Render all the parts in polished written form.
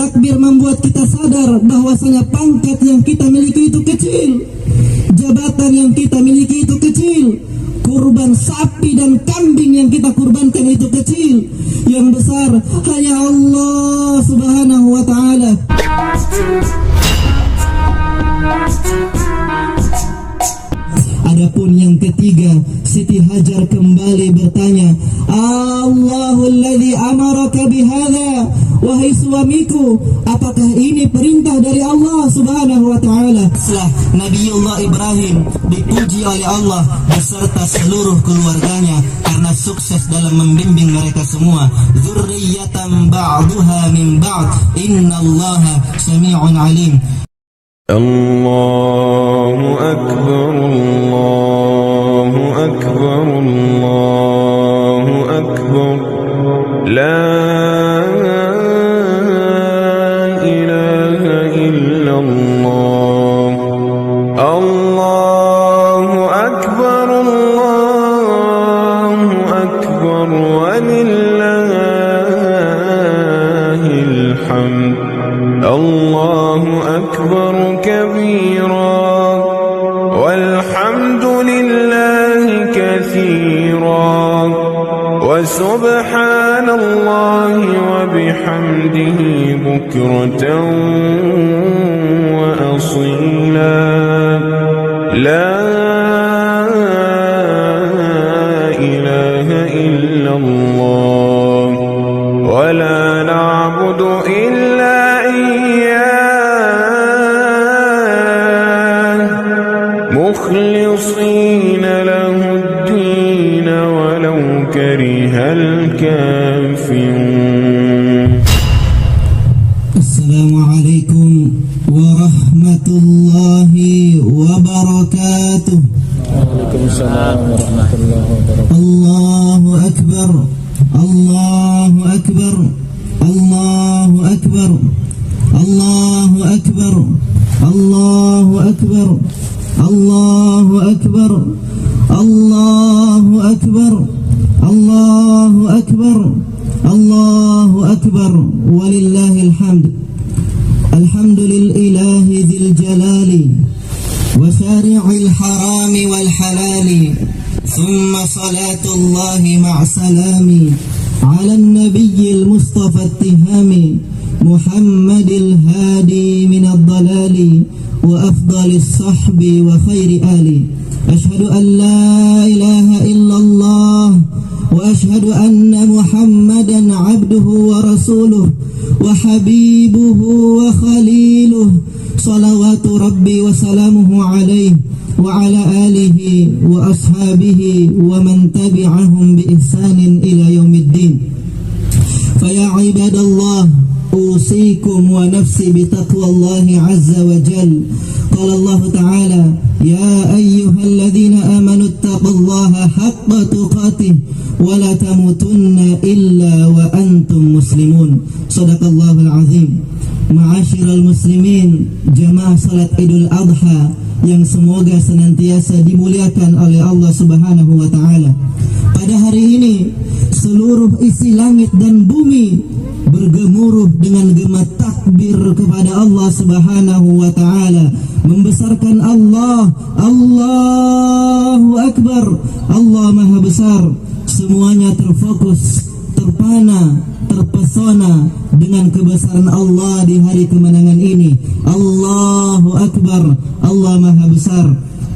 Takbir membuat kita sadar bahwasanya pangkat yang kita miliki itu kecil, jabatan yang kita miliki itu kecil, kurban sapi dan kambing yang kita kurbankan itu kecil. Yang besar hanya Allah Subhanahu wa ta'ala. Adapun yang ketiga, Siti Hajar kembali bertanya, Allahul ladzi amaraka bihadza, wahai suamiku, apakah ini perintah dari Allah Subhanahu wa ta'ala? Setelah Nabiullah Ibrahim dipuji oleh Allah beserta seluruh keluarganya karena sukses dalam membimbing mereka semua. Dzurriyyatan ba'duha min ba'd, innallaha sami'un alim. Allahu akbar, Allahu akbar, Allahu akbar, la ilaha illallah. Allahu akbar, Allahu akbar, walillahil hamd. Allahu akbar كبيرا والحمد لله كثيرا وسبحان الله وبحمده بكرة وأصيلا لا إله إلا الله ولا نعبد إلا مخلصين له الدين ولو كره الكافرون. السلام عليكم ورحمة الله وبركاته. وعليكم السلام ورحمة الله وبركاته. الله أكبر، الله أكبر، الله أكبر، الله أكبر، الله أكبر، الله أكبر، الله أكبر، الله أكبر، الله أكبر، ولله الحمد. الحمد لله ذي الجلال وشارع الحرام والحلال، ثم صلاة الله مع سلام على النبي المصطفى التهام محمد الهادي من الضلال وأفضل الصحب وخير آله. أشهد أن لا إله إلا الله وأشهد أن محمدا عبده ورسوله وحبيبه وخليله، صلوات ربي وسلامه عليه وعلى آله وأصحابه ومن تبعهم بإحسان إلى يوم الدين. فيا عباد الله، أوصيكم ونفسي بتقوى الله عز وجل. قال الله تعالى: يا أيها الذين آمنوا اتقوا الله حق تقاته ولا تموتن إلا وأنتم مسلمون. صدق الله العظيم. Ma'asyiral muslimin, jamaah salat Idul Adha yang semoga senantiasa dimuliakan oleh Allah Subhanahu wa ta'ala. Pada hari ini seluruh isi langit dan bumi bergemuruh dengan gema takbir kepada Allah Subhanahu wa ta'ala, membesarkan Allah. Allahu Akbar, Allah Maha Besar. Semuanya terfokus, terpana, terpesona dengan kebesaran Allah di hari kemenangan ini. Allahu Akbar, Allah Maha Besar.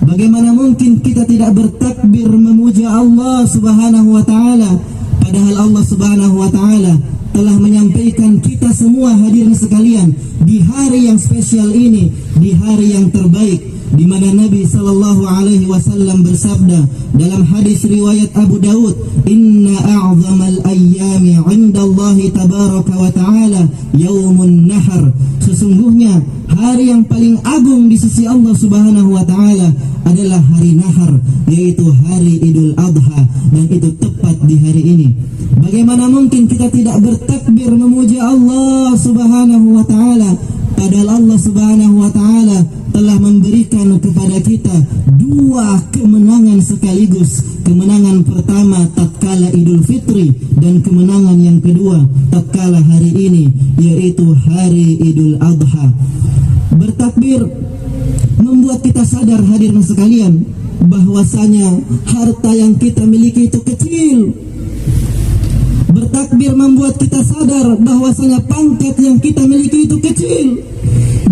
Bagaimana mungkin kita tidak bertakbir memuja Allah Subhanahu wa ta'ala, padahal Allah Subhanahu wa ta'ala telah menyampaikan kita semua hadirin sekalian di hari yang spesial ini, di hari yang terbaik, di mana Nabi sallallahu alaihi wasallam bersabda dalam hadis riwayat Abu Daud, "Inna a'zamal ayyami 'indallahi tabaraka wa ta'ala yaumun nahar." Sesungguhnya hari yang paling agung di sisi Allah Subhanahu wa ta'ala adalah hari nahar, yaitu hari Idul Adha, dan itu tepat di hari ini. Bagaimana mungkin kita tidak bertakbir memuja Allah Subhanahu wa ta'ala, padahal Allah Subhanahu wa ta'ala telah memberikan kepada kita dua kemenangan sekaligus. Kemenangan pertama tatkala Idul Fitri, dan kemenangan yang kedua tatkala hari ini, yaitu hari Idul Adha. Bertakbir membuat kita sadar, hadirin sekalian, bahwasanya harta yang kita miliki itu kecil. Bertakbir membuat kita sadar bahwasanya pangkat yang kita miliki itu kecil,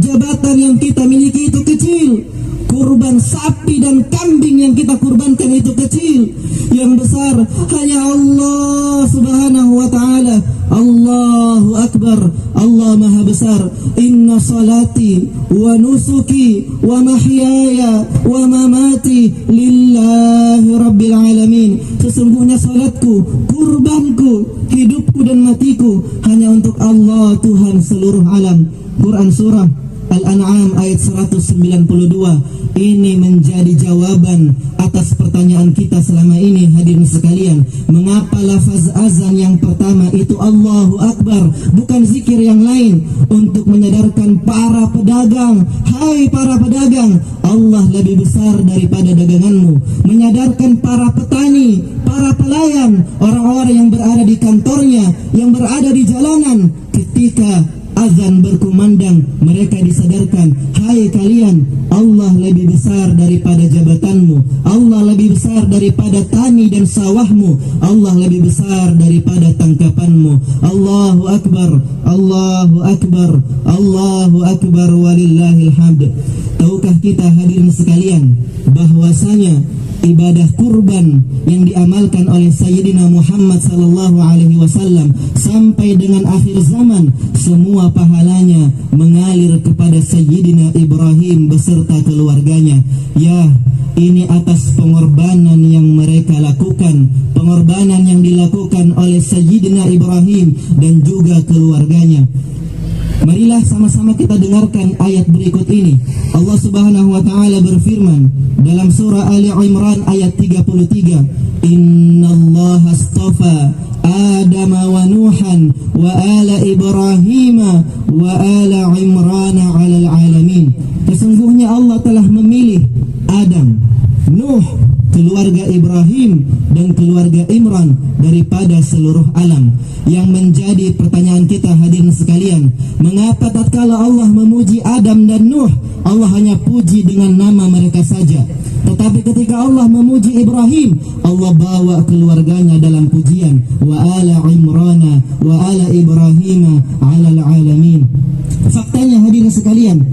jabatan yang kita miliki itu kecil, kurban sapi dan kambing yang kita kurbankan itu kecil. Yang besar hanya Allah Subhanahu wa ta'ala. Allahu Akbar, Allah Maha Besar. Inna salati wa nusuki wa mahyaya wa mamati lillahi rabbil alamin. Sesungguhnya salatku, kurbanku, hidupku dan matiku hanya untuk Allah, Tuhan seluruh alam. Quran surah Al-An'am ayat 192. Ini menjadi jawaban atas pertanyaan kita selama ini, hadirin sekalian. Mengapa lafaz azan yang pertama itu Allahu Akbar, bukan zikir yang lain? Untuk menyadarkan para pedagang, hai para pedagang, Allah lebih besar daripada daganganmu. Menyadarkan para petani, para pelayan, orang-orang yang berada di kantornya, yang berada di jalanan, ketika azan berkumandang, mereka disadarkan, hai kalian, Allah lebih besar daripada jabatanmu, Allah lebih besar daripada tani dan sawahmu, Allah lebih besar daripada tangkapanmu. Allahu Akbar, Allahu Akbar, Allahu Akbar, walillahil hamd. Tahukah kita, hadirin sekalian, bahwasanya ibadah kurban yang diamalkan oleh Sayyidina Muhammad sallallahu alaihi wasallam sampai dengan akhir zaman, semua pahalanya mengalir kepada Sayyidina Ibrahim beserta keluarganya. Ya, ini atas pengorbanan yang mereka lakukan, pengorbanan yang dilakukan oleh Sayyidina Ibrahim dan juga keluarganya. Marilah sama-sama kita dengarkan ayat berikut ini. Allah Subhanahu wa ta'ala berfirman dalam surah Ali Imran ayat 33, Innallaha astafa Adam wa Nuhan wa ala Ibrahim wa ala Imran 'alal alamin. Sesungguhnya Allah telah memilih Adam, Nuh, keluarga Ibrahim dan keluarga Imran daripada seluruh alam. Yang menjadi pertanyaan kita, hadirin sekalian, mengapa tatkala Allah memuji Adam dan Nuh, Allah hanya puji dengan nama mereka saja, tetapi ketika Allah memuji Ibrahim, Allah bawa keluarganya dalam pujian, wa ala Imrana wa ala Ibrahim 'alal alamin. Faktanya, hadirin sekalian,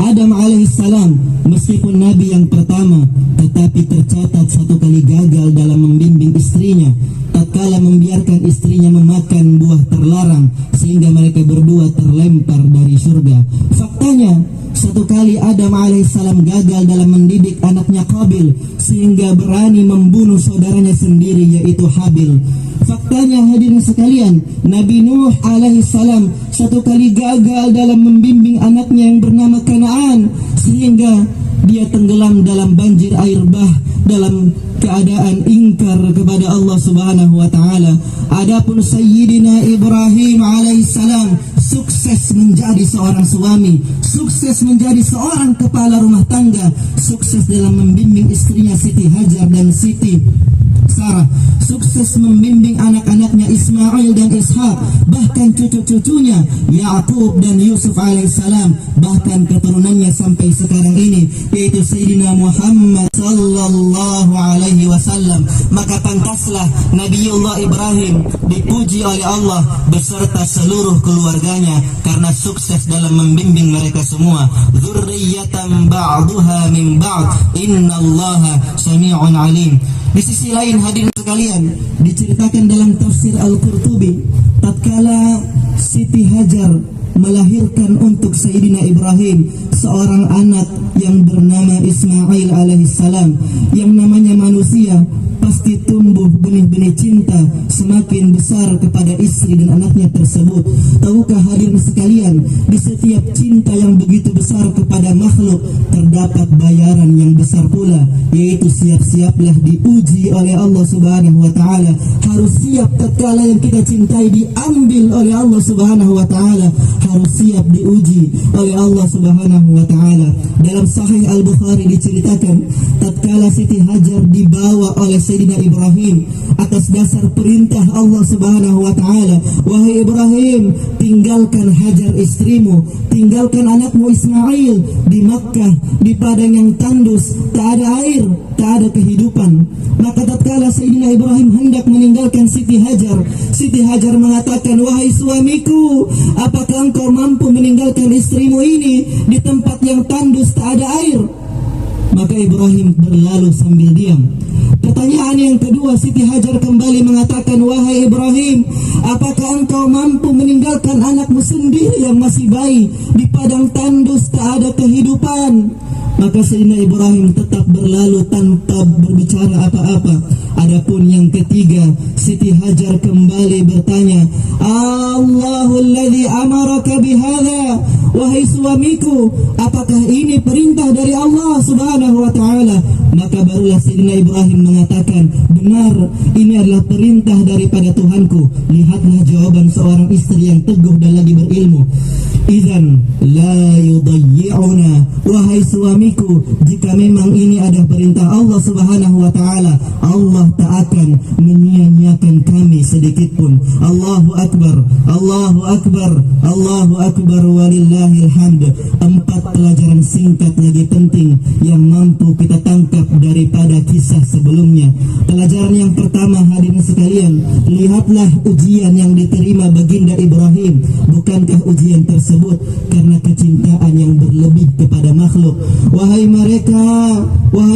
Adam alaihissalam meskipun nabi yang pertama, tetapi tercatat satu kali gagal dalam membimbing istrinya tatkala membiarkan istrinya memakan buah terlarang sehingga mereka berdua terlempar dari surga. Faktanya, satu kali Adam alaihissalam gagal dalam mendidik anaknya Qabil sehingga berani membunuh saudaranya sendiri, yaitu Habil. Faktanya, hadirin sekalian, Nabi Nuh alaihissalam satu kali gagal dalam membimbing anaknya yang bernama Kanaan sehingga dia tenggelam dalam banjir air bah dalam keadaan ingkar kepada Allah Subhanahu wa ta'ala. Adapun Sayyidina Ibrahim alaihissalam sukses menjadi seorang suami, sukses menjadi seorang kepala rumah tangga, sukses dalam membimbing istrinya Siti Hajar dan Siti Sarah, sukses membimbing anak-anaknya Ismail dan Ishak, bahkan cucu-cucunya Ya'qub dan Yusuf alaihissalam, bahkan keturunannya sampai sekarang ini, yaitu Sayyidina Muhammad sallallahu alaihi wasallam. Maka pantaslah Nabiullah Ibrahim dipuji oleh Allah beserta seluruh keluarganya karena sukses dalam membimbing mereka semua. Dzurriyyatan ba'duha min ba'd, innallaha sami'un alim. Di sisi lain, hadirin sekalian, diceritakan dalam tafsir Al-Qurtubi, tatkala Siti Hajar melahirkan untuk Sayyidina Ibrahim seorang anak yang bernama Ismail alaihissalam, yang namanya manusia pasti tumbuh benih-benih cinta semakin besar kepada istri dan anaknya tersebut. Tahukah hadirin sekalian, di setiap cinta yang begitu besar kepada makhluk terdapat bayaran yang besar pula, yaitu siap-siaplah diuji oleh Allah Subhanahu wa taala. Harus siap tatkala yang kita cintai diambil oleh Allah Subhanahu wa taala, harus siap diuji oleh Allah Subhanahu wa taala. Dalam Sahih Al-Bukhari diceritakan tatkala Siti Hajar dibawa oleh Sayyidina Ibrahim atas dasar perintah Allah Subhanahu wa taala, wahai Ibrahim, tinggalkan Hajar istrimu, tinggalkan anakmu Ismail di Makkah, di padang yang tandus, tak ada air, tak ada kehidupan. Maka tatkala Sayyidina Ibrahim hendak meninggalkan Siti Hajar mengatakan, wahai suamiku, apakah engkau mampu meninggalkan istrimu ini di tempat yang tandus, tak ada air? Maka Ibrahim berlalu sambil diam. Pertanyaan yang kedua, Siti Hajar kembali mengatakan, wahai Ibrahim, apakah engkau mampu meninggalkan anakmu sendiri yang masih bayi di padang tandus, tak ada kehidupan? Maka Sayyidina Ibrahim tetap berlalu tanpa berbicara apa-apa. Adapun yang ketiga, Siti Hajar kembali bertanya, Allahul ladzi amaraka bihadza, wahai suamiku, apakah ini perintah dari Allah Subhanahu wa taala? Maka barulah Sayyidina Ibrahim mengatakan, benar, ini adalah perintah daripada Tuhanku. Lihatlah jawaban seorang istri yang teguh dan lagi berilmu. Idzan la yudayyi'una, wahai suamiku, jika memang ini adalah perintah Allah Subhanahu wa taala, Allah tak akan menyia-nyiakan kami sedikit pun. Allahu akbar, Allahu akbar, Allahu akbar, walillahil hamd. 4 pelajaran singkat lagi penting yang mampu kita tangkap daripada kisah sebelumnya. Pelajaran yang pertama, hadirin sekalian, lihatlah ujian yang diterima baginda Ibrahim. Bukankah ujian tersebut karena kecintaan yang berlebih kepada makhluk? Wahai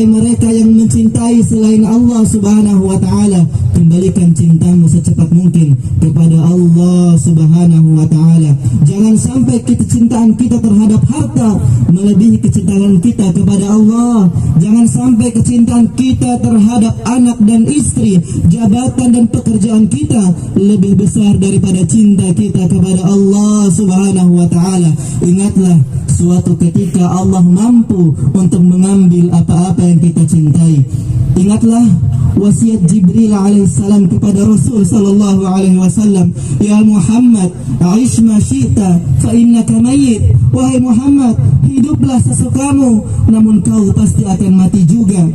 mereka yang mencintai selain Allah Subhanahu wa taala, kembalikan cintamu secepat mungkin kepada Allah Subhanahu wa taala. Jangan sampai kecintaan kita terhadap harta melebihi kecintaan kita kepada Allah. Jangan sampai kecintaan kita terhadap anak dan istri, jabatan dan pekerjaan kita lebih besar daripada cinta kita kepada Allah Subhanahu wa taala. Ingatlah, suatu ketika Allah mampu untuk mengambil apa-apa yang kita cintai. Ingatlah wasiat Jibril alaihissalam kepada Rasul sallallahu alaihi wasallam, ya Muhammad, aish ma syi'ta fa innaka mayyit. Wahai Muhammad, hiduplah sesukamu, namun kau pasti akan mati juga.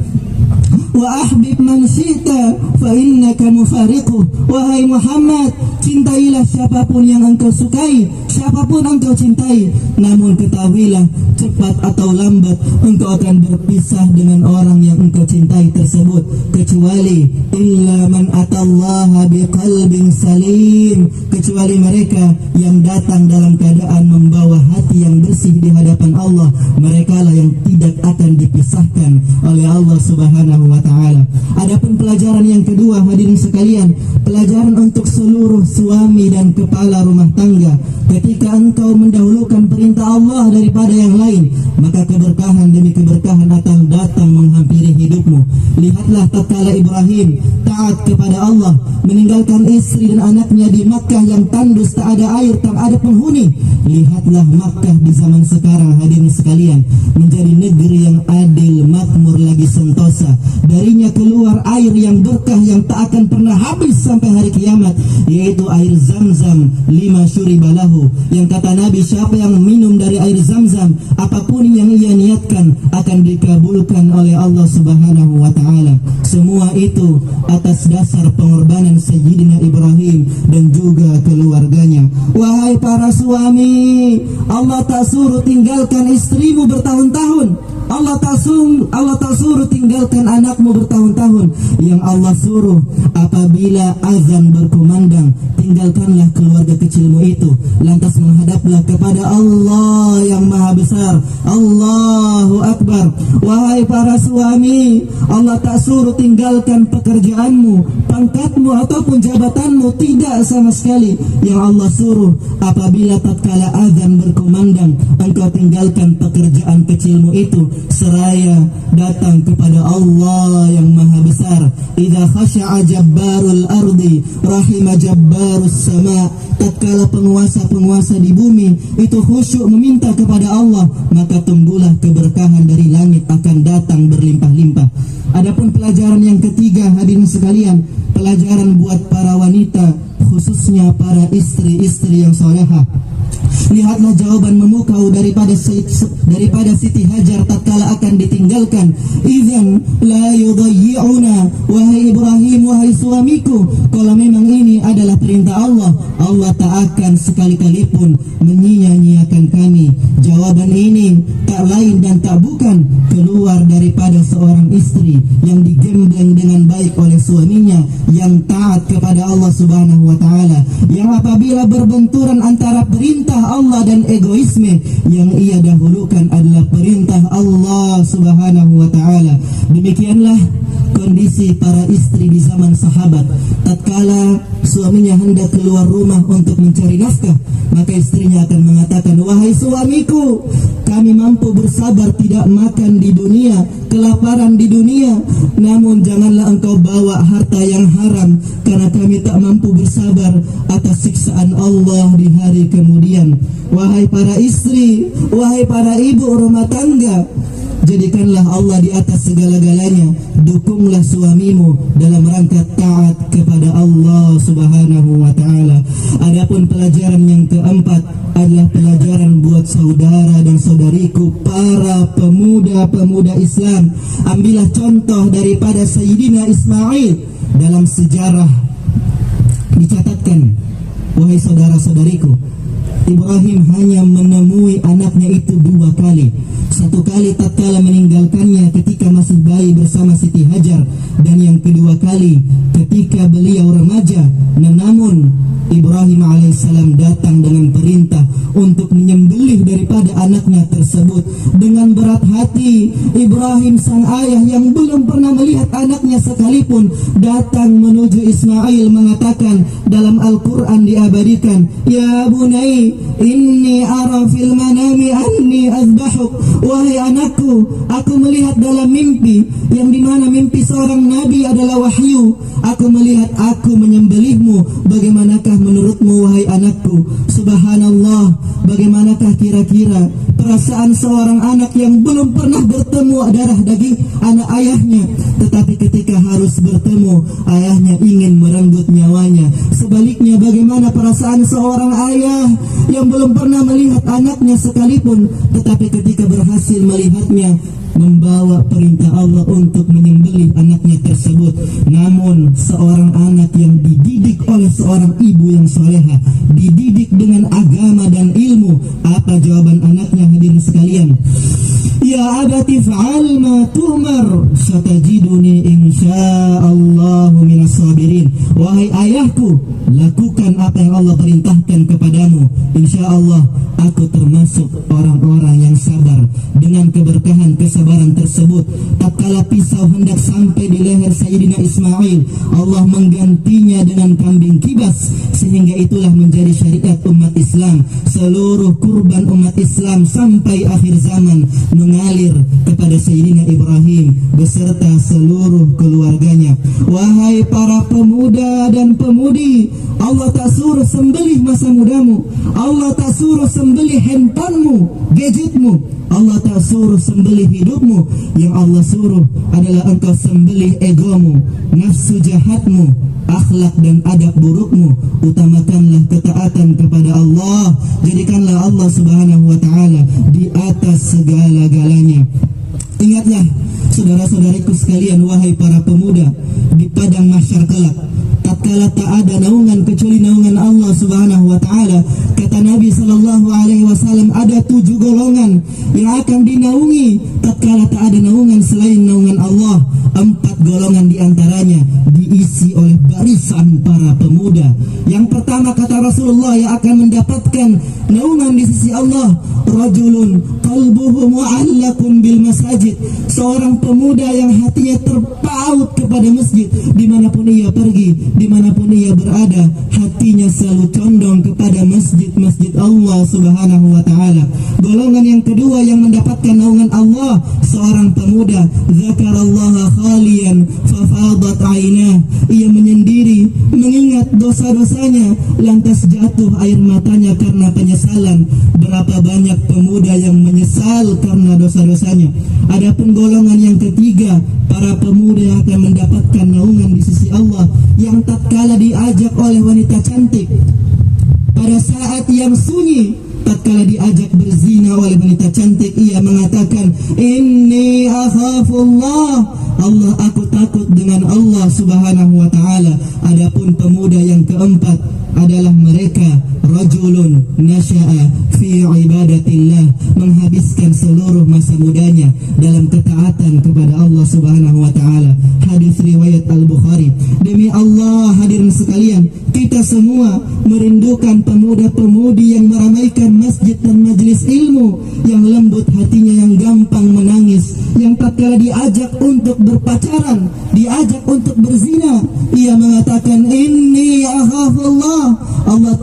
Wa ahbib man syi'ta fa innaka mufariquh. Wahai Muhammad, cintailah siapapun yang engkau sukai, siapapun engkau cintai, namun ketahuilah cepat atau lambat engkau akan berpisah dengan orang yang engkau cintai tersebut, kecuali illa man atallaha biqalbin salim, kecuali mereka yang datang dalam keadaan membawa hati yang bersih di hadapan Allah. Merekalah yang tidak akan dipisahkan oleh Allah Subhanahu wa taala. Adapun pelajaran yang kedua, hadirin sekalian, pelajaran untuk seluruh suami dan kepala rumah tangga. Ketika engkau mendahulukan perintah Allah daripada yang lain, maka keberkahan demi keberkahan akan datang menghampiri hidupmu. Lihatlah tatkala Ibrahim taat kepada Allah, meninggalkan istri dan anaknya di Makkah yang tandus, tak ada air, tak ada penghuni. Lihatlah Makkah di zaman sekarang, hadirin sekalian, menjadi negeri yang adil, makmur lagi sentosa. Darinya keluar air yang berkah yang tak akan pernah habis sampai hari kiamat, yaitu air Zam-Zam, 5 syuribalahu, yang kata Nabi, siapa yang minum dari air Zam-Zam, apapun yang ia niatkan akan dikabulkan oleh Allah Subhanahu wa taala. Semua itu atas dasar pengorbanan Sayyidina Ibrahim dan juga keluarganya. Wahai para suami, Allah tak suruh tinggalkan istrimu bertahun-tahun. Allah tak suruh tinggalkan anakmu bertahun-tahun. Yang Allah suruh, apabila azan berkumandang, tinggalkanlah keluarga kecilmu itu, lantas menghadaplah kepada Allah yang maha besar. Allahu Akbar. Wahai para suami, Allah tak suruh tinggalkan pekerjaanmu, pangkatmu ataupun jabatanmu, tidak sama sekali. Yang Allah suruh, apabila tatkala tatkala azan berkumandang engkau tinggalkan pekerjaan kecilmu itu seraya datang kepada Allah yang maha besar. Idza khasha'a jabbarul ardi rahima jabbarus sama. Tatkala penguasa-penguasa di bumi itu khusyuk meminta kepada Allah, maka tumbuhlah keberkahan dari langit akan datang berlimpah-limpah. Adapun pelajaran yang ketiga, hadirin sekalian, pelajaran buat para wanita, khususnya para istri-istri yang solehah. Lihatlah jawaban memukau daripada Siti Hajar tatkala akan ditinggalkan. Idzan la yudayyi'una, wahai Ibrahim, wahai suamiku, kalau memang ini adalah perintah Allah, Allah tak akan sekali-kali pun menyia-nyiakan kami. Jawaban ini tak lain dan tak bukan keluar daripada seorang istri yang digembleng dengan baik oleh suaminya, yang taat kepada Allah Subhanahu wa taala, yang apabila berbenturan antara perintah Allah dan egoisme, yang ia dahulukan adalah perintah Allah Subhanahu wa taala. Demikianlah kondisi para istri di zaman sahabat. Tatkala suaminya hendak keluar rumah untuk mencari nafkah, maka istrinya akan mengatakan, wahai suamiku, kami mampu bersabar tidak makan di dunia, kelaparan di dunia, namun janganlah engkau bawa harta yang haram, karena kami tak mampu bersabar atas siksaan Allah di hari kemudian. Wahai para istri, wahai para ibu rumah tangga, jadikanlah Allah di atas segala-galanya. Dukunglah suamimu dalam rangka taat kepada Allah Subhanahu wa taala. Adapun pelajaran yang keempat adalah pelajaran buat saudara dan saudariku, para pemuda-pemuda Islam. Ambillah contoh daripada Sayyidina Ismail. Dalam sejarah dicatatkan, wahai saudara-saudariku, Ibrahim hanya menemui anaknya itu 2 kali. Satu kali tatkala meninggalkannya ketika masih bayi bersama Siti Hajar, dan yang kedua kali ketika beliau remaja. Namun Ibrahim alaihissalam datang dengan perintah untuk menyembelih daripada anaknya tersebut. Dengan berat hati, Ibrahim sang ayah yang belum pernah melihat anaknya sekalipun datang menuju Ismail, mengatakan dalam Al-Quran diabadikan, ya bunai inni ara fil manami anni azbahuk. Wahai anakku, aku melihat dalam mimpi, yang dimana mimpi seorang nabi adalah wahyu. Aku melihat aku menyembelihmu. Bagaimanakah menurutmu wahai anakku? Subhanallah, bagaimanakah kira-kira perasaan seorang anak yang belum pernah bertemu darah daging anak ayahnya, tetapi ketika harus bertemu, ayahnya ingin merenggut nyawanya. Sebaliknya, bagaimana perasaan seorang ayah yang belum pernah melihat anaknya sekalipun, tetapi ketika berhasil melihatnya, membawa perintah Allah untuk menyembelih anaknya tersebut. Namun seorang anak yang dididik oleh seorang ibu yang soleha, dididik dengan agama dan ilmu, apa jawaban anaknya, hadirin sekalian? Ya abati fa'al ma tu'mar satajiduni insyaallah minas sabirin. Wahai ayahku, lakukan apa yang Allah perintahkan kepadamu, insyaallah aku termasuk orang-orang yang sabar. Dengan keberkahan kesabaran tersebut, tatkala pisau hendak sampai di leher Sayyidina Ismail, Allah menggantinya dengan kambing kibas, sehingga itulah menjadi syariat umat Islam. Seluruh kurban umat Islam sampai akhir zaman mengalir kepada Sayyidina Ibrahim beserta seluruh keluarganya. Wahai para pemuda dan pemudi, Allah tak suruh sembelih masa mudamu, Allah tak suruh sembelih handphonemu, gadgetmu, Allah tak suruh sembelih hidupmu. Yang Allah suruh adalah engkau sembelih egomu, nafsu jahatmu, akhlak dan adab burukmu. Utamakanlah ketaatan kepada Allah. Jadikanlah Allah Subhanahu wa taala di atas segala-galanya. Ingatlah saudara-saudariku sekalian, wahai para pemuda, di padang mahsyar kelak, tatkala tak ada naungan kecuali naungan Allah Subhanahu wa taala, kata Nabi sallallahu alaihi wasallam, ada 7 golongan yang akan dinaungi tatkala tak ada naungan selain naungan Allah. 4 golongan diantaranya diisi oleh barisan para pemuda. Yang pertama, kata Rasulullah, yang akan mendapatkan naungan di sisi Allah, rajulun qalbuhu mu'allaqun bil masajid, masjid, seorang pemuda yang hatinya terpaut kepada masjid, dimanapun ia pergi, dimanapun ia berada, hatinya selalu condong kepada masjid-masjid Allah Subhanahu wa ta'ala. Golongan yang kedua yang mendapatkan naungan Allah, seorang pemuda zakarallaha khalian fafadat ainah, ia menyendiri mengingat dosa-dosanya, lantas jatuh air matanya karena penyesalan. Berapa banyak pemuda yang menyesal karena dosa-dosanya. Adapun golongan yang ketiga, para pemuda yang akan mendapatkan naungan di sisi Allah, yang tatkala diajak oleh wanita cantik pada saat yang sunyi, tatkala diajak berzina oleh wanita cantik, ia mengatakan, inni akhafullah, Allah, aku takut dengan Allah Subhanahu wa ta'ala. Adapun pemuda yang keempat adalah mereka rajulun nasya'a fi ibadatillah, menghabiskan seluruh masa mudanya dalam ketaatan kepada Allah Subhanahu wa ta'ala. Hadis riwayat Al-Bukhari. Demi Allah, hadirin sekalian, kita semua merindukan pemuda-pemudi yang meramaikan masjid dan majlis ilmu, yang lembut hatinya, yang gampang menangis, yang tatkala diajak untuk berpacaran, diajak untuk berzina, ia mengatakan, inni akhafullah, Allah,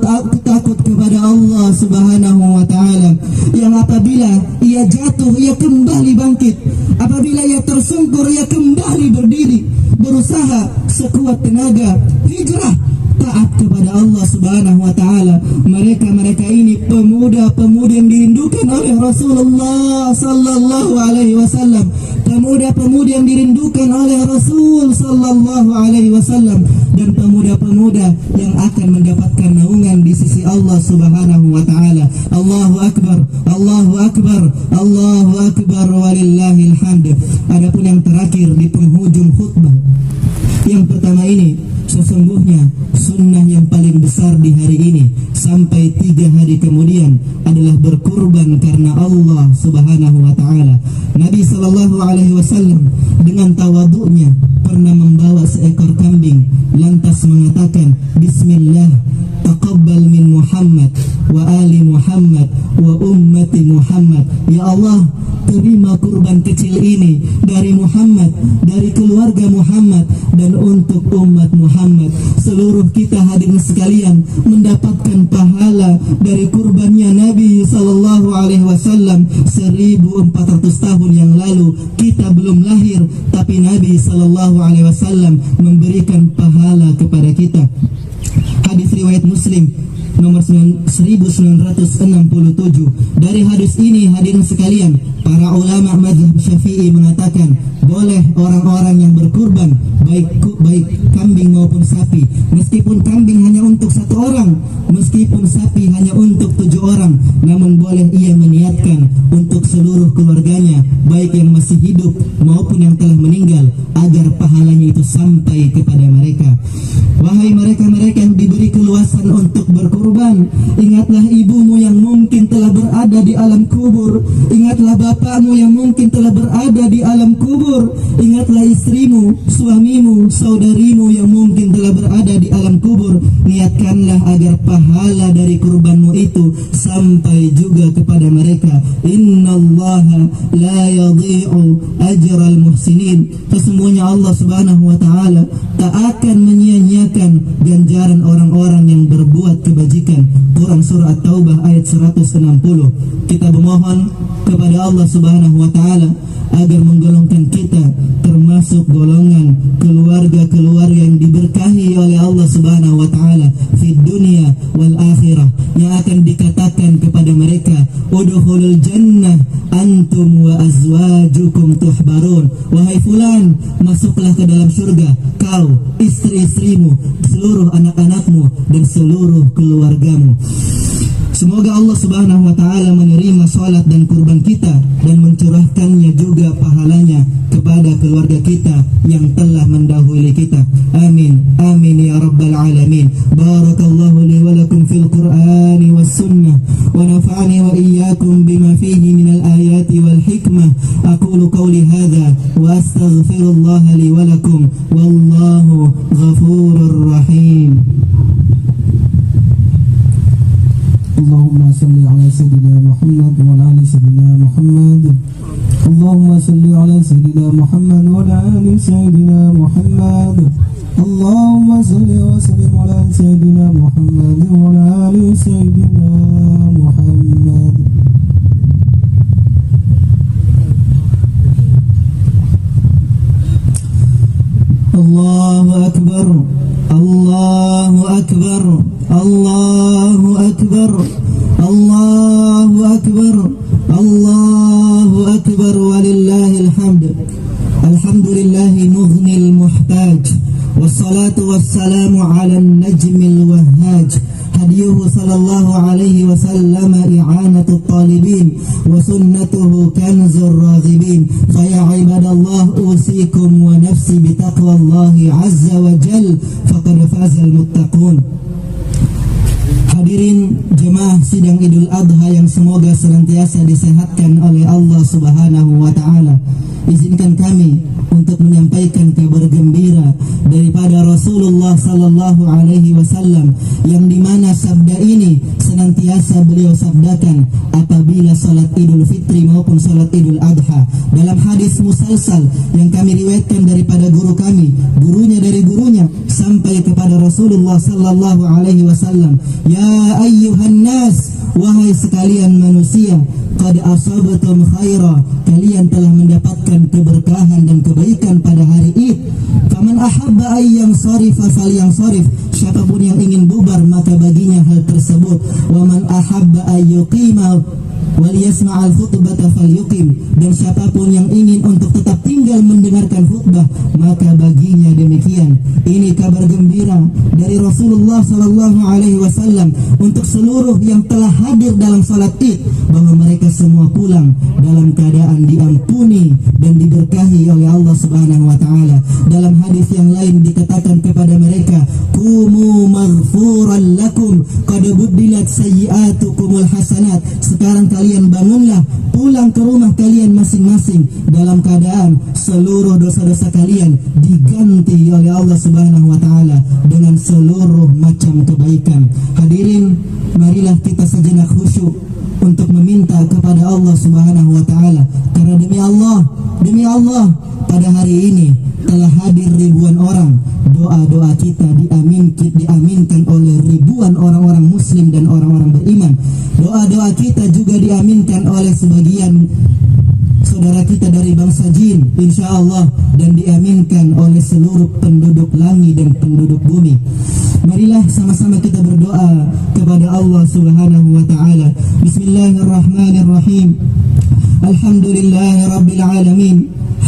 takut kepada Allah Subhanahu wa ta'ala. Yang apabila ia jatuh, ia kembali bangkit, apabila ia tersungkur, ia kembali berdiri, berusaha sekuat tenaga, hijrah, taat kepada Allah Subhanahu wa ta'ala. Mereka ini pemuda-pemuda yang dirindukan oleh Rasulullah sallallahu alaihi wasallam, pemuda-pemuda yang dirindukan oleh Rasul sallallahu alaihi wasallam, dan pemuda-pemuda yang akan mendapatkan naungan di sisi Allah Subhanahu wa ta'ala. Allahu akbar, Allahu akbar, Allahu akbar, walillahil hamd. Adapun yang terakhir di penghujung khutbah yang pertama ini, sesungguhnya sunnah yang paling besar di hari ini sampai 3 hari kemudian adalah berkurban karena Allah Subhanahu wa ta'ala. Nabi sallallahu alaihi wasallam dengan tawadhu'nya pernah membawa seekor kambing, lantas mengatakan, bismillah, taqabbal min Muhammad wa ali Muhammad wa ummati Muhammad. Ya Allah, terima kurban kecil ini dari Muhammad, dari keluarga Muhammad, dan untuk umat Muhammad. Seluruh kita hadirin sekalian mendapatkan pahala dari kurbannya Nabi sallallahu alaihi wasallam 1400 tahun yang lalu. Kita belum lahir, tapi Nabi sallallahu alaihi wasallam memberikan pahala kepada kita. Hadis riwayat Muslim nomor 1967. Dari hadis ini hadirin sekalian, para ulama mazhab Syafi'i mengatakan boleh orang-orang yang berkurban baik kambing maupun sapi, meskipun kambing hanya untuk 1 orang, meskipun sapi hanya untuk 7 orang, namun boleh ia meniatkan untuk seluruh keluarganya, baik yang masih hidup maupun yang telah meninggal, agar pahalanya itu sampai kepada mereka. Wahai mereka-mereka yang diberi keluasan untuk berkurban, ingatlah ibumu yang mungkin telah berada di alam kubur, ingatlah bapakmu yang mungkin telah berada di alam kubur, ingatlah istrimu, suamimu, saudarimu yang mungkin telah berada di alam kubur. Niatkanlah agar pahala dari kurbanmu itu sampai juga kepada mereka. Innallaha la yadhi'u ajral muhsinin. Sesungguhnya Allah Subhanahu wa ta'ala tak akan menyia-nyiakan ganjaran orang-orang yang berbuat kebajikan. Quran surah At-Taubah ayat 160. Kita memohon kepada Allah Subhanahu wa ta'ala agar menggolongkan kita termasuk golongan keluarga-keluarga yang diberkahi oleh Allah Subhanahu wa ta'ala di dunia wal akhirah, yang akan dikatakan kepada mereka, udkhulul jannah antum wa azwajukum tuhbarun. Wahai fulan, masuklah ke dalam surga, kau, istri-istrimu, seluruh anak-anakmu, dan seluruh keluargamu. Semoga Allah Subhanahu wa ta'ala menerima salat dan kurban kita dan mencurahkannya juga pahalanya kepada keluarga kita yang telah mendahului kita. Amin. Amin ya rabbal alamin. Barakallahu li wa lakum fil Qur'ani was sunnah wa nafa'ani wa iyyakum bima fihi minal ayati wal hikmah. Aqulu qawli hadha wa astaghfirullaha li wa lakum wallahu ghafurur rahim. Allahumma salli ala sayyidina Muhammad محمد وعلى آل سيدنا محمد. اللهم صل على سيدنا محمد وعلى آل سيدنا محمد. اللهم صل وسلم على سيدنا محمد وعلى آل سيدنا محمد. الله أكبر الله أكبر الله أكبر الله أكبر الله أكبر ولله الحمد. الحمد لله مغني المحتاج والصلاة والسلام على النجم الوهاج. هديه صلى الله عليه وسلم إعانة الطالبين وسنته كنز الراغبين. فيا عباد الله أوصيكم ونفسي بتقوى الله عز وجل فقد فاز المتقون. Hadirin jemaah sidang Idul Adha yang semoga senantiasa disehatkan oleh Allah Subhanahu wa Ta'ala. Izinkan kami untuk menyampaikan kabar gembira daripada Rasulullah sallallahu alaihi wasallam, yang dimana sabda ini senantiasa beliau sabdakan apabila salat Idul Fitri maupun salat Idul Adha. Dalam hadis musalsal yang kami riwayatkan daripada guru kami, gurunya dari gurunya, sampai kepada Rasulullah sallallahu alaihi wasallam, ya ayyuhan nas, wahai sekalian manusia, qad asabatum khaira, kalian telah mendapatkan keberkahan dan kebaikan pada hari Id. Faman ahabba ayyam sarifa falyansarif, siapapun yang ingin bubar maka baginya hal tersebut. Wa man ahabba ayyuqima waliyasma'al khutbata falyuqim, dan siapapun yang ingin untuk tetap tinggal mendengarkan khutbah maka baginya demikian. Ini kabar gembira dari Rasulullah sallallahu alaihi wasallam untuk seluruh yang telah hadir dalam salat Id, bahwa mereka semua pulang dalam keadaan diampuni dan diberkahi oleh Allah Subhanahu wa Ta'ala. Dalam hadis yang lain dikatakan kepada mereka, qumu maghfuran lakum qad buddilat sayyi'atukumul hasanat, sekarang kalian bangunlah, pulang ke rumah kalian masing-masing dalam keadaan seluruh dosa-dosa kalian diganti oleh Allah Subhanahu wa Ta'ala dengan seluruh macam kebaikan. Hadirin, marilah kita sejenak khusyuk untuk meminta kepada Allah Subhanahu wa Ta'ala, karena demi Allah pada hari ini telah hadir ribuan orang. Doa-doa kita diaminkan oleh ribuan orang-orang muslim dan orang-orang beriman. Doa-doa kita juga diaminkan oleh sebagian saudara kita dari bangsa jin, insya Allah, dan diaminkan oleh seluruh penduduk langit dan penduduk bumi. Marilah sama-sama kita berdoa kepada Allah Subhanahu wa Ta'ala. Bismillahirrahmanirrahim. Alhamdulillahi Rabbil Alamin,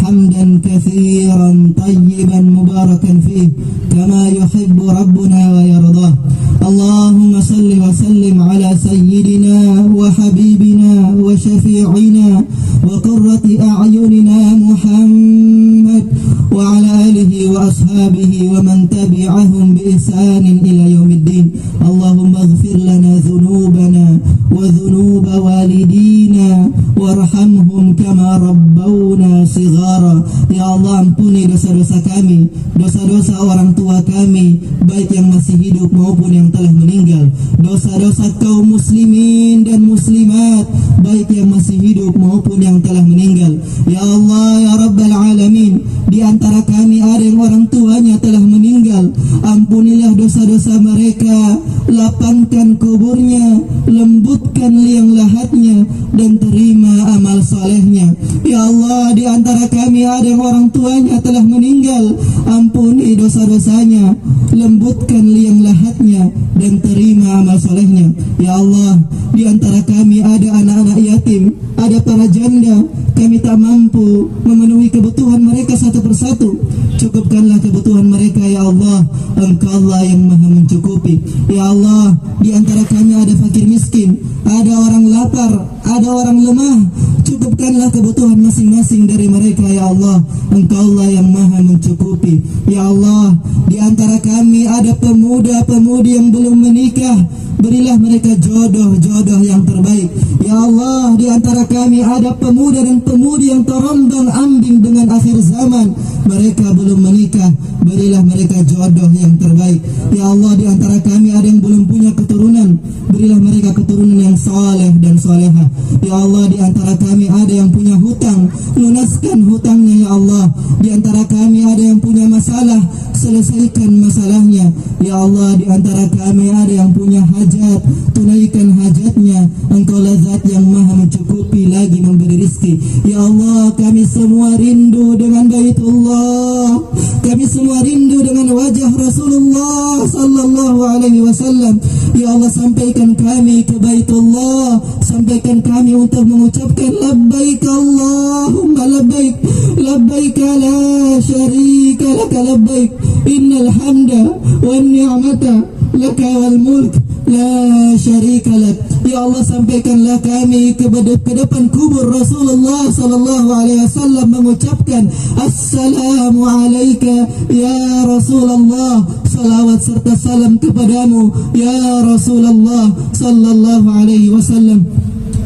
hamdan kathiran tayyiban mubarakan fih, kama yuhibbu Rabbuna wa yardah. Allahumma salli wa sallim ala sayyidina wa habibina wa syafi'ina wa qurrati a'yunina Muhammad wa ala alihi wa ashabihi wa man tabi'ahum bi ihsanin ila yaumiddin. Allahumma ighfir lana dhunubana wa dhunuba walidina warhamhum kama rabbawna sighara. Ya Allah, ampuni dosa-dosa kami, dosa-dosa orang tua kami, baik yang masih hidup maupun yang telah meninggal, dosa-dosa kaum muslimin dan muslimat, baik yang masih hidup maupun yang telah meninggal. Ya Allah, ya Rabbal Alamin, di antara kami ada yang orang tuanya telah meninggal, ampunilah dosa-dosa mereka, lapangkan kuburnya, lembutkan liang lahatnya, dan terima amal solehnya. Ya Allah, di antara kami ada yang orang tuanya telah meninggal, ampuni dosa-dosanya, lembutkan liang lahatnya, dan terima amal solehnya. Ya Allah, di antara kami ada anak-anak yatim, ada para janda, kami tak mampu memenuhi kebutuhan mereka satu persatu. Cukupkanlah kebutuhan mereka, ya Allah. Engkau Allah yang maha mencukupi. Ya Allah, di antara kami ada fakir miskin, ada orang lapar, ada orang lemah. Cukupkanlah kebutuhan masing-masing dari mereka, ya Allah. Engkau Allah yang maha mencukupi. Ya Allah, di antara kami ada pemuda-pemudi yang belum menikah, berilah mereka jodoh-jodoh yang terbaik. Ya Allah, di antara kami ada pemuda dan pemudi yang terombang-ambing dengan akhir zaman, mereka belum menikah, berilah mereka jodoh yang terbaik. Ya Allah, di antara kami ada yang belum punya keturunan, berilah mereka keturunan yang saleh dan salehah. Ya Allah, di antara kami ada yang punya hutang, lunaskan hutangnya ya Allah. Di antara kami ada yang punya masalah, selesaikan masalahnya. Ya Allah, di antara kami ada yang punya hajat, tunaikan hajatnya. Engkau lazat yang maha mencukupi lagi memberi rizki. Ya Allah, kami semua rindu dengan Baitullah, kami semua rindu dengan wajah Rasulullah sallallahu alaihi wasallam. Ya Allah, sampaikan kami ke Baitullah, sampaikan kami untuk mengucapkan labbaik Allahumma labbaik, labbaik la syarika laka labbaik, innal hamda wan ni'mata laka wal mulk la syarika lak. Ya Allah, sampaikanlah kami ke depan kubur Rasulullah sallallahu alaihi wasallam mengucapkan assalamu alayka ya Rasulullah, salawat serta salam kepadamu ya Rasulullah sallallahu alaihi wasallam.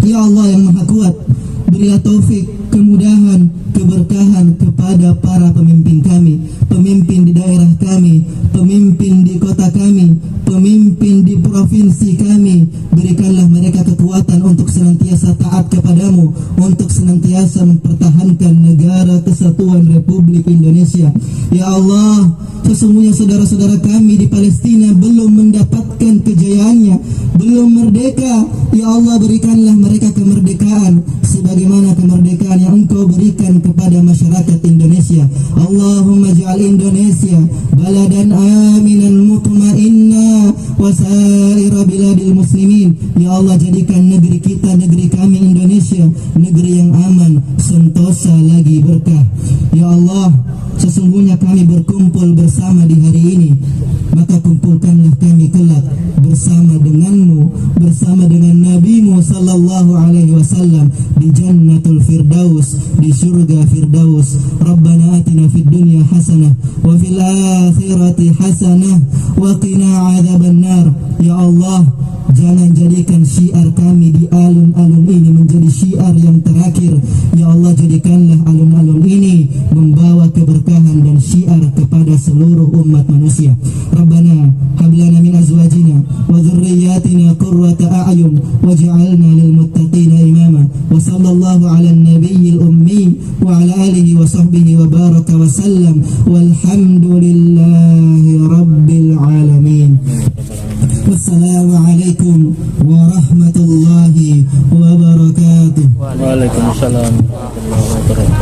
Ya Allah yang Maha Kuat, berilah taufik, kemudahan, keberkahan kepada para pemimpin kami, pemimpin di daerah kami, pemimpin di kota kami, pemimpin di provinsi kami. Berikanlah mereka kekuatan untuk senantiasa taat kepadamu, untuk senantiasa mempertahankan negara kesatuan Republik Indonesia. Ya Allah, sesungguhnya saudara-saudara kami di Palestina belum mendapatkan kejayaannya, belum merdeka. Ya Allah, berikanlah mereka kemerdekaan sebagaimana kemerdekaan yang Engkau berikan kepada masyarakat Indonesia. Allahumma ja'al Indonesia baladan aminan mutma'inna wa sa'ira biladil muslimin. Ya Allah, jadikan negeri kita, negeri kami Indonesia, negeri yang aman, sentosa lagi berkah. Ya Allah, sesungguhnya kami berkumpul bersama di hari ini, maka kumpulkanlah kami kelak bersama denganmu, bersama dengan Nabi-Mu sallallahu alaihi wasallam di Jannatul Firdaus, di surga Firdaus. Rabbana atina fid dunya hasanah wa fil akhirati hasanah wa qina adzabannar. Ya Allah, jangan jadikan syiar kami di alun-alun ini menjadi syiar yang terakhir. Ya Allah, jadikanlah alun-alun ini membawa keberkahan dan syiar kepada seluruh umat manusia. Rabbana hab lana min azwajina wa dhurriyyatina qurrata a'yun waj'alna lil muttaqina imama. Wa sallallahu 'alan nabiyil ummi wa 'ala alihi wa sahbihi wa baraka wa sallam walhamdulillahi rabbil alamin. Wassalamualaikum warahmatullahi wabarakatuh. Waalaikumsalam warahmatullahi wabarakatuh.